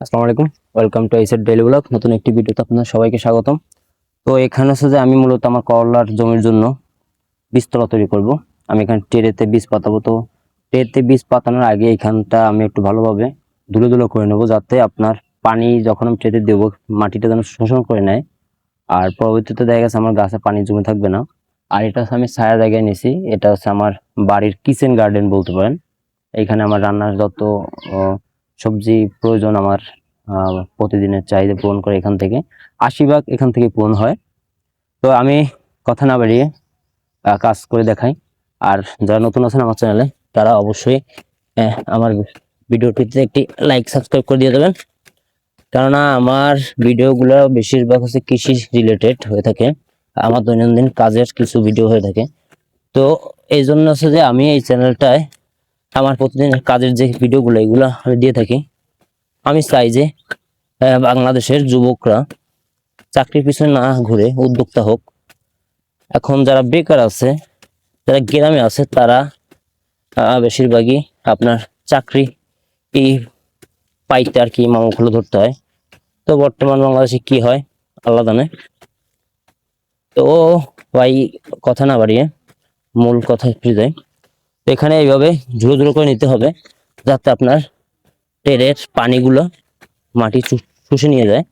আসসালামু আলাইকুম, welcome to আইসেট daily blog. নতুন একটি ভিডিওতে আপনাদের সবাইকে স্বাগতম। তো এখানে হচ্ছে যে আমি মূলত আমার করলার জমির জন্য বীজতলা তৈরি করব। আমি এখানে ট্রেতে বীজ পাতাবো। তো ট্রেতে বীজ পাতানোর আগে এখানটা আমি একটু ভালোভাবে ধুলো ধুলো করে নেবো, যাতে আপনার পানি যখন আমি ট্রেতে দেবো মাটিটা যেন শোষণ করে নেয়। আর পরবর্তীতে দেখা গেছে আমার গাছে পানি জমে থাকবে না। আর এটা হচ্ছে আমি ছায়া জায়গায় নিয়েছি, এটা হচ্ছে আমার বাড়ির কিচেন গার্ডেন বলতে পারেন। এইখানে আমার রান্নার যত সবজি প্রয়োজন আমার প্রতিদিনের চাহিদা পূরণ করে এখান থেকে 80 ভাগ এখান থেকে পূরণ হয়। তো আমি কথা না বাড়িয়ে কাজ করে দেখাই। আর যারা নতুন আছেন আমার চ্যানেলে, তারা অবশ্যই আমার ভিডিওটিতে একটি লাইক সাবস্ক্রাইব করে দিয়ে দেবেন, কেননা আমার ভিডিওগুলো বেশিরভাগ হচ্ছে কৃষি রিলেটেড হয়ে থাকে। আমার দৈনন্দিন কাজের কিছু ভিডিও হয়ে থাকে। তো এই জন্য হচ্ছে যে আমি এই চ্যানেলটায় আমার প্রতিদিনের কাজের যে ভিডিওগুলো এগুলো আমি দিয়ে থাকি। আমি চাই যে বাংলাদেশের যুবকরা চাকরির পিছনে না ঘুরে উদ্যোক্তা হোক। এখন যারা বেকার আছে, যারা গ্রামে আছে, তারা বেশিরভাগই আপনার চাকরি এই পাইতে আর কি মামুখুলো ধরতে হয়। তো বর্তমান বাংলাদেশে কি হয় আল্লাহ জানে। তো ভাই, কথা না বাড়িয়ে মূল কথা ফিরে যায়। তো এখানে এইভাবে ঝুড়ো ঝুড়ো করে নিতে হবে, যাতে আপনার টেরের পানিগুলো মাটি শুষে নিয়ে যায়।